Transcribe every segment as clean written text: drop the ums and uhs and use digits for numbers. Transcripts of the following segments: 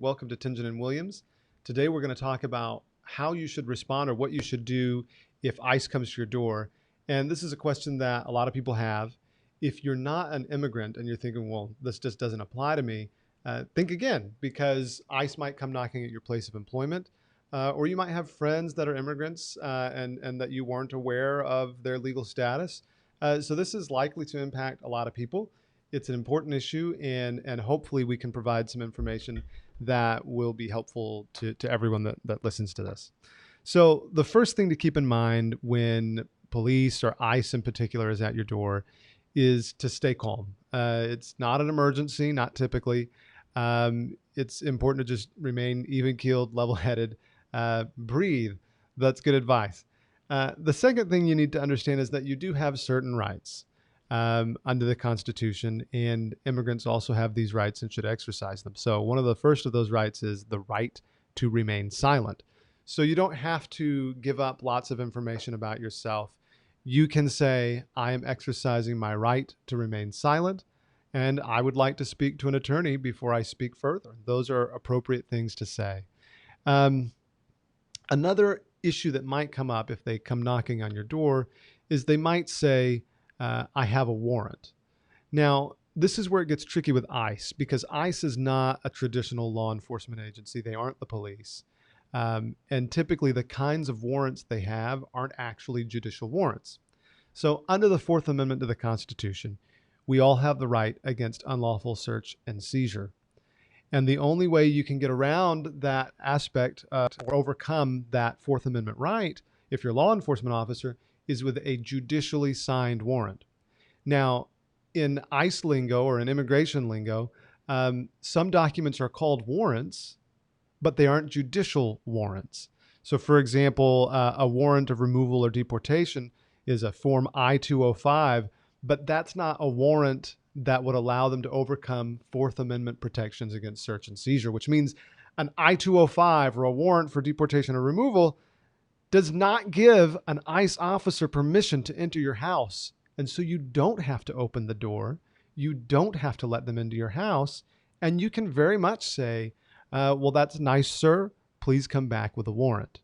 Welcome to Tingen Williams. Today we're going to talk about how you should respond or what you should do if ICE comes to your door. And this is a question that a lot of people have. If you're not an immigrant and you're thinking, well, this just doesn't apply to me, think again, because ICE might come knocking at your place of employment, or you might have friends that are immigrants and that you weren't aware of their legal status. So this is likely to impact a lot of people. It's an important issue, and hopefully we can provide some information that will be helpful to everyone that listens to this. So the first thing to keep in mind when police or ICE in particular is at your door is to stay calm. It's not an emergency, not typically. It's important to just remain even-keeled, level-headed, breathe. That's good advice. The second thing you need to understand is that you do have certain rights under the Constitution, and immigrants also have these rights and should exercise them. So one of the first of those rights is the right to remain silent. So you don't have to give up lots of information about yourself. You can say, I am exercising my right to remain silent, and I would like to speak to an attorney before I speak further. Those are appropriate things to say. Another issue that might come up if they come knocking on your door is they might say, I have a warrant. Now, this is where it gets tricky with ICE, because ICE is not a traditional law enforcement agency. They aren't the police. And typically the kinds of warrants they have aren't actually judicial warrants. So under the Fourth Amendment to the Constitution, we all have the right against unlawful search and seizure. And the only way you can get around that aspect or overcome that Fourth Amendment right, if you're a law enforcement officer, is with a judicially signed warrant. Now, in ICE lingo or in immigration lingo, some documents are called warrants, but they aren't judicial warrants. So for example, a warrant of removal or deportation is a form I-205, but that's not a warrant that would allow them to overcome Fourth Amendment protections against search and seizure, which means an I-205 or a warrant for deportation or removal does not give an ICE officer permission to enter your house. And so you don't have to open the door. You don't have to let them into your house. And you can very much say, well, that's nice, sir. Please come back with a warrant.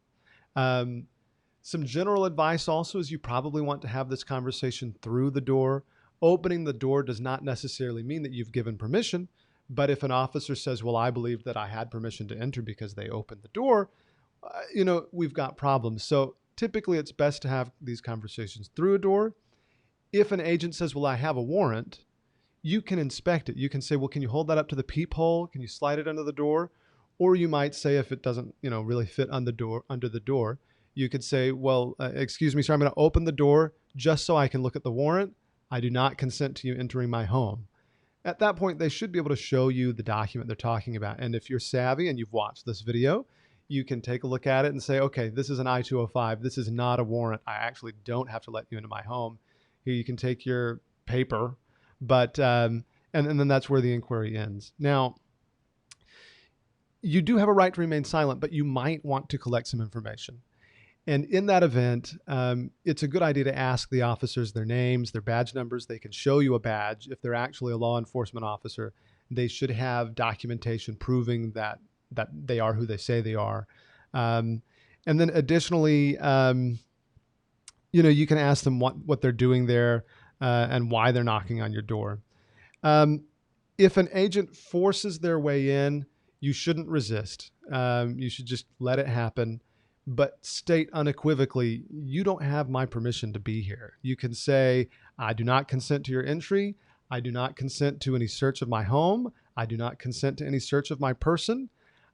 Some general advice also is you probably want to have this conversation through the door. Opening the door does not necessarily mean that you've given permission. But if an officer says, well, I believe that I had permission to enter because they opened the door, we've got problems. So typically it's best to have these conversations through a door. If an agent says, well, I have a warrant, you can inspect it. You can say, well, can you hold that up to the peephole? Can you slide it under the door? Or you might say, if it doesn't, really fit under the door, you could say, well, excuse me, sir, I'm going to open the door just so I can look at the warrant. I do not consent to you entering my home. At that point, they should be able to show you the document they're talking about. And if you're savvy and you've watched this video, you can take a look at it and say, okay, this is an I-205. This is not a warrant. I actually don't have to let you into my home. Here, you can take your paper, but, and then that's where the inquiry ends. Now, you do have a right to remain silent, but you might want to collect some information. And in that event, it's a good idea to ask the officers their names, their badge numbers. They can show you a badge. If they're actually a law enforcement officer, they should have documentation proving that they are who they say they are. And then additionally, you can ask them what they're doing there and why they're knocking on your door. If an agent forces their way in, you shouldn't resist. You should just let it happen, but state unequivocally, you don't have my permission to be here. You can say, I do not consent to your entry. I do not consent to any search of my home. I do not consent to any search of my person.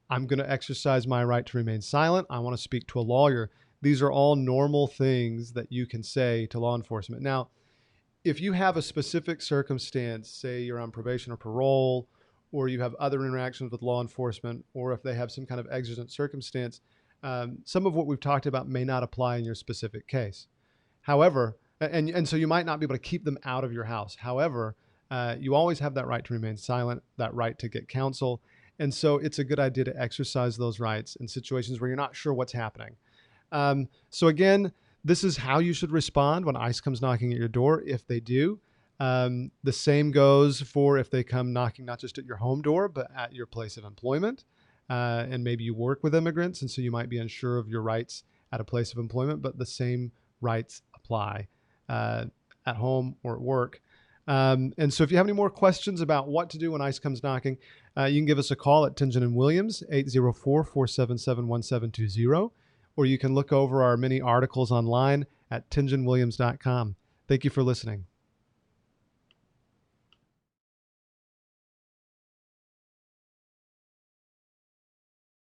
I'm going to exercise my right to remain silent. I want to speak to a lawyer. These are all normal things that you can say to law enforcement. Now, if you have a specific circumstance, say you're on probation or parole, or you have other interactions with law enforcement, or if they have some kind of exigent circumstance, some of what we've talked about may not apply in your specific case. However, and so you might not be able to keep them out of your house. However, you always have that right to remain silent, that right to get counsel. And so it's a good idea to exercise those rights in situations where you're not sure what's happening. So again, this is how you should respond when ICE comes knocking at your door, if they do. The same goes for if they come knocking not just at your home door, but at your place of employment. and maybe you work with immigrants, and so you might be unsure of your rights at a place of employment, but the same rights apply at home or at work. And so if you have any more questions about what to do when ICE comes knocking, you can give us a call at Tingen Williams, 804-477-1720, or you can look over our many articles online at tingenwilliams.com. Thank you for listening.